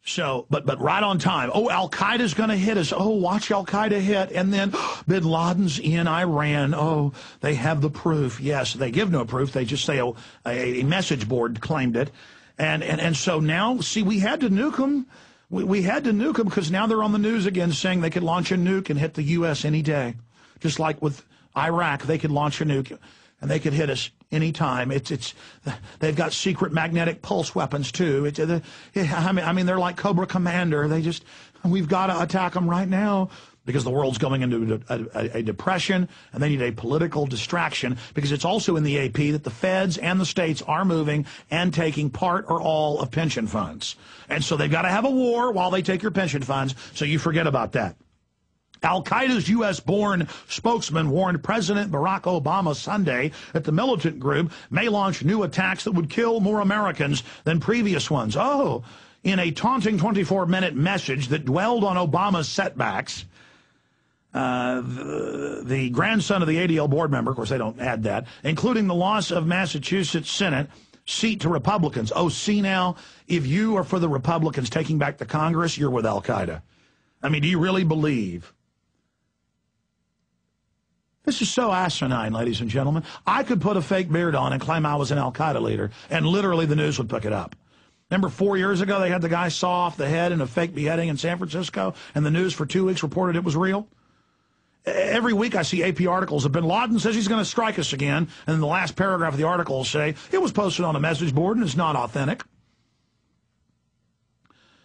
So, but right on time. Oh, Al-Qaeda's going to hit us. Oh, watch Al-Qaeda hit. And then Bin Laden's in Iran. Oh, they have the proof. Yes, they give no proof. They just say a message board claimed it. And so now, see, we had to nuke them. We had to nuke them because now they're on the news again saying they could launch a nuke and hit the U.S. any day. Just like with Iraq, they could launch a nuke and they could hit us anytime. They've got secret magnetic pulse weapons too. I mean, they're like Cobra Commander. We've got to attack them right now because the world's going into a depression, and they need a political distraction because it's also in the AP that the feds and the states are moving and taking part or all of pension funds. And so they've got to have a war while they take your pension funds, so you forget about that. Al-Qaeda's U.S.-born spokesman warned President Barack Obama Sunday that the militant group may launch new attacks that would kill more Americans than previous ones. Oh, in a taunting 24-minute message that dwelled on Obama's setbacks, the grandson of the ADL board member, of course they don't add that, including the loss of Massachusetts Senate seat to Republicans. Oh, see now, if you are for the Republicans taking back the Congress, you're with Al-Qaeda. I mean, do you really believe? This is so asinine, ladies and gentlemen. I could put a fake beard on and claim I was an Al-Qaeda leader, and literally the news would pick it up. Remember 4 years ago they had the guy saw off the head in a fake beheading in San Francisco, and the news for 2 weeks reported it was real? Every week I see AP articles of Bin Laden says he's going to strike us again, and then the last paragraph of the article will say, it was posted on a message board and it's not authentic.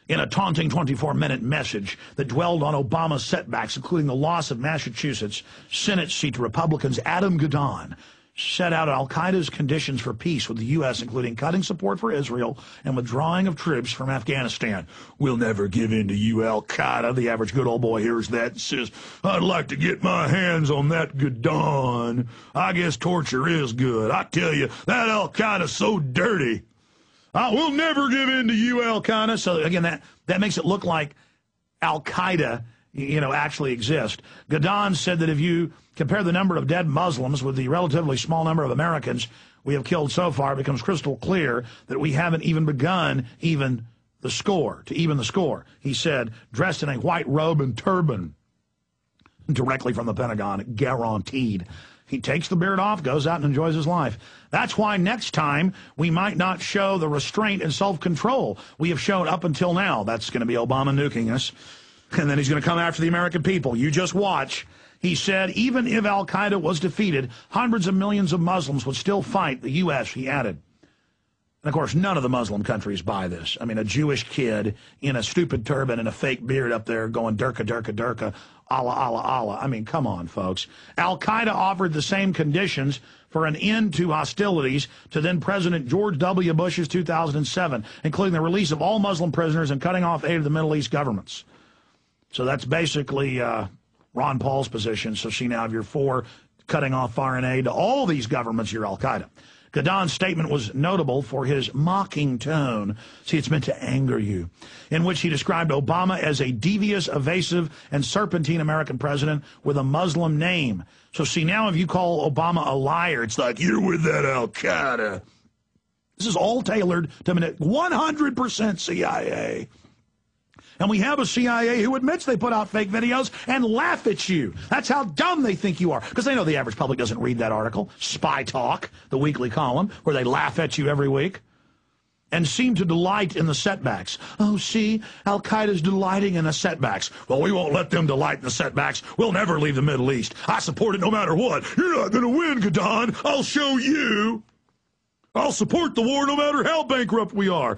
In a taunting 24-minute message that dwelled on Obama's setbacks, including the loss of Massachusetts Senate seat to Republicans, Adam Gadon set out Al-Qaeda's conditions for peace with the U.S., including cutting support for Israel and withdrawing of troops from Afghanistan. We'll never give in to you, Al-Qaeda. The average good old boy hears that and says, I'd like to get my hands on that Gadon. I guess torture is good. I tell you, that Al-Qaeda's so dirty. We'll never give in to you, Al-Qaeda. So, again, that makes it look like Al-Qaeda, actually exists. Gadon said that if you compare the number of dead Muslims with the relatively small number of Americans we have killed so far, it becomes crystal clear that we haven't even begun to even the score. He said, dressed in a white robe and turban, directly from the Pentagon, guaranteed. He takes the beard off, goes out and enjoys his life. That's why next time we might not show the restraint and self-control we have shown up until now. That's going to be Obama nuking us. And then he's going to come after the American people. You just watch. He said, even if Al-Qaeda was defeated, hundreds of millions of Muslims would still fight the U.S., he added. And, of course, none of the Muslim countries buy this. I mean, a Jewish kid in a stupid turban and a fake beard up there going durka, durka, durka, Allah, Allah, Allah. I mean, come on, folks. Al-Qaeda offered the same conditions for an end to hostilities to then-President George W. Bush's 2007, including the release of all Muslim prisoners and cutting off aid to the Middle East governments. So that's basically Ron Paul's position. So see now, if you're for cutting off foreign aid to all these governments, you're Al-Qaeda. Gadon's statement was notable for his mocking tone. See, it's meant to anger you, in which he described Obama as a devious, evasive, and serpentine American president with a Muslim name. So see, now if you call Obama a liar, it's like, you're with that Al-Qaeda. This is all tailored to 100% CIA. And we have a CIA who admits they put out fake videos and laugh at you. That's how dumb they think you are. Because they know the average public doesn't read that article, Spy Talk, the weekly column, where they laugh at you every week and seem to delight in the setbacks. Oh, see, Al-Qaeda's delighting in the setbacks. Well, we won't let them delight in the setbacks. We'll never leave the Middle East. I support it no matter what. You're not going to win, Gadon. I'll show you. I'll support the war no matter how bankrupt we are.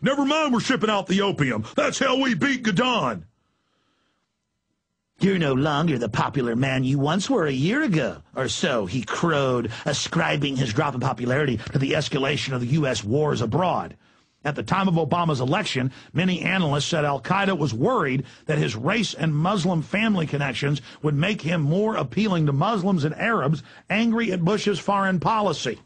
Never mind we're shipping out the opium. That's how we beat Gadon. You're no longer the popular man you once were a year ago, or so, he crowed, ascribing his drop in popularity to the escalation of the U.S. wars abroad. At the time of Obama's election, many analysts said Al-Qaeda was worried that his race and Muslim family connections would make him more appealing to Muslims and Arabs angry at Bush's foreign policy.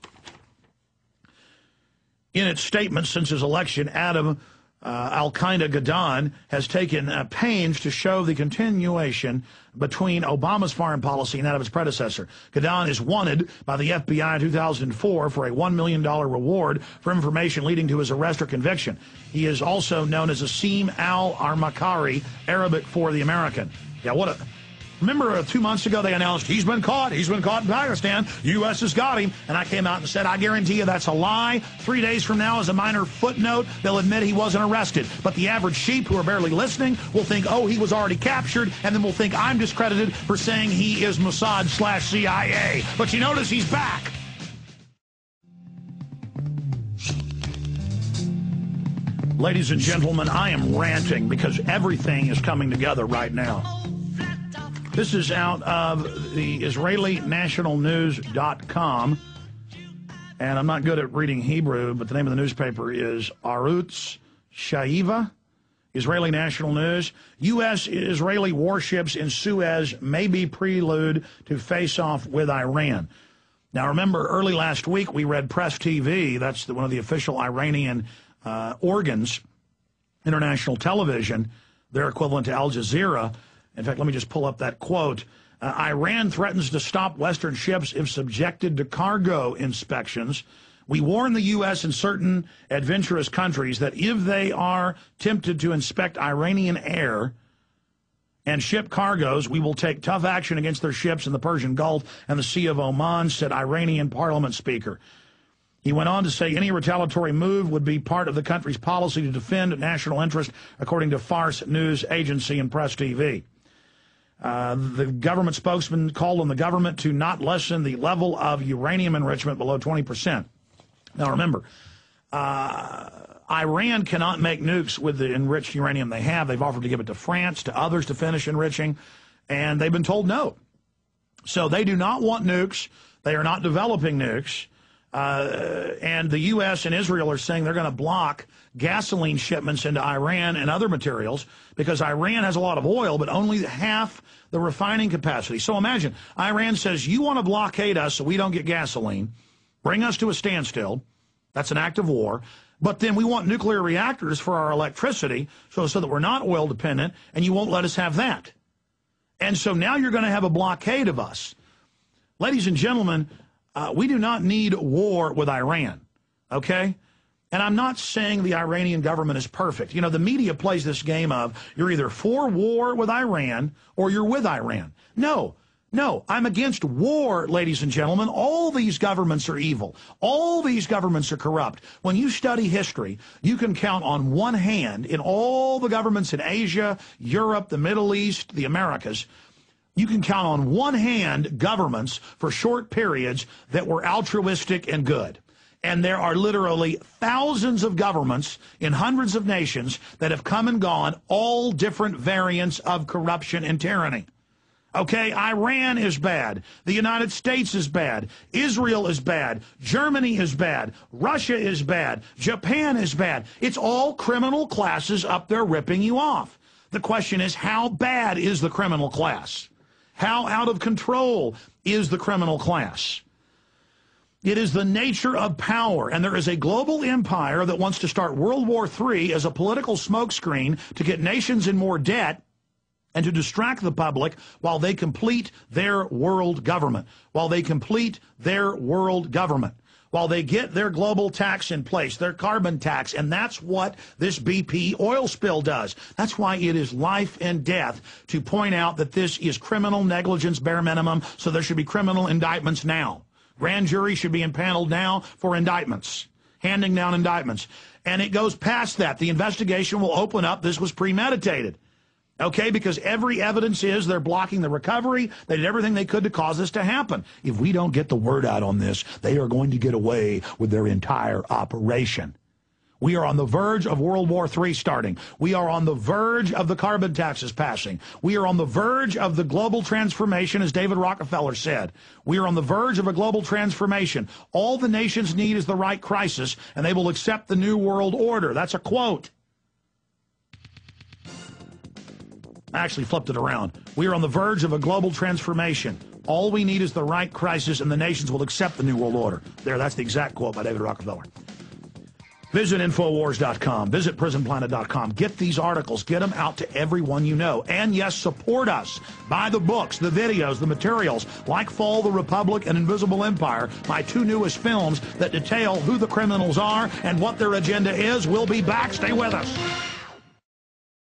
In its statement since his election, Adam Al-Qaeda Gaddafi has taken pains to show the continuation between Obama's foreign policy and that of his predecessor. Gaddafi is wanted by the FBI in 2004 for a $1 million reward for information leading to his arrest or conviction. He is also known as Asim al-Armakari, Arabic for the American. Yeah, what a... Remember 2 months ago they announced he's been caught in Pakistan, U.S. has got him, and I came out and said, I guarantee you that's a lie. 3 days from now, as a minor footnote, they'll admit he wasn't arrested. But the average sheep who are barely listening will think, oh, he was already captured, and then will think I'm discredited for saying he is Mossad/CIA. But you notice he's back. Ladies and gentlemen, I am ranting because everything is coming together right now. This is out of the Israeli National News.com, and I'm not good at reading Hebrew, but the name of the newspaper is Arutz Shaiva, Israeli National News. U.S.-Israeli warships in Suez may be prelude to face-off with Iran. Now, remember, early last week we read Press TV, that's one of the official Iranian organs, international television, their equivalent to Al Jazeera. In fact, let me just pull up that quote. Iran threatens to stop Western ships if subjected to cargo inspections. We warn the U.S. and certain adventurous countries that if they are tempted to inspect Iranian air and ship cargoes, we will take tough action against their ships in the Persian Gulf and the Sea of Oman, said Iranian parliament speaker. He went on to say any retaliatory move would be part of the country's policy to defend national interest, according to Fars news agency and Press TV. The government spokesman called on the government to not lessen the level of uranium enrichment below 20%. Now, remember, Iran cannot make nukes with the enriched uranium they have. They've offered to give it to France, to others to finish enriching, and they've been told no. So they do not want nukes. They are not developing nukes. And the U.S. and Israel are saying they're going to block gasoline shipments into Iran and other materials because Iran has a lot of oil, but only half the refining capacity. So imagine, Iran says, you want to blockade us so we don't get gasoline, bring us to a standstill. That's an act of war. But then we want nuclear reactors for our electricity so that we're not oil dependent, and you won't let us have that. And so now you're going to have a blockade of us. Ladies and gentlemen, we do not need war with Iran, okay? And I'm not saying the Iranian government is perfect. You know, the media plays this game of you're either for war with Iran or you're with Iran. No, I'm against war, ladies and gentlemen. All these governments are evil. All these governments are corrupt. When you study history, you can count on one hand in all the governments in Asia, Europe, the Middle East, the Americas, you can count on one hand governments for short periods that were altruistic and good. And there are literally thousands of governments in hundreds of nations that have come and gone, all different variants of corruption and tyranny. Okay, Iran is bad. The United States is bad. Israel is bad. Germany is bad. Russia is bad. Japan is bad. It's all criminal classes up there ripping you off. The question is, how bad is the criminal class? How out of control is the criminal class? It is the nature of power, and there is a global empire that wants to start World War III as a political smokescreen to get nations in more debt and to distract the public while they complete their world government, while they complete their world government, while they get their global tax in place, their carbon tax, and that's what this BP oil spill does. That's why it is life and death to point out that this is criminal negligence bare minimum, so there should be criminal indictments now. Grand jury should be impaneled now for indictments, handing down indictments. And it goes past that. The investigation will open up this was premeditated. Okay, because every evidence is they're blocking the recovery. They did everything they could to cause this to happen. If we don't get the word out on this, they are going to get away with their entire operation. We are on the verge of World War III starting. We are on the verge of the carbon taxes passing. We are on the verge of the global transformation, as David Rockefeller said. We are on the verge of a global transformation. All the nations need is the right crisis, and they will accept the new world order. That's a quote. I actually flipped it around. We are on the verge of a global transformation. All we need is the right crisis, and the nations will accept the new world order. There, that's the exact quote by David Rockefeller. Visit Infowars.com. Visit PrisonPlanet.com. Get these articles. Get them out to everyone you know. And yes, support us. Buy the books, the videos, the materials, like Fall the Republic and Invisible Empire, my two newest films that detail who the criminals are and what their agenda is. We'll be back. Stay with us.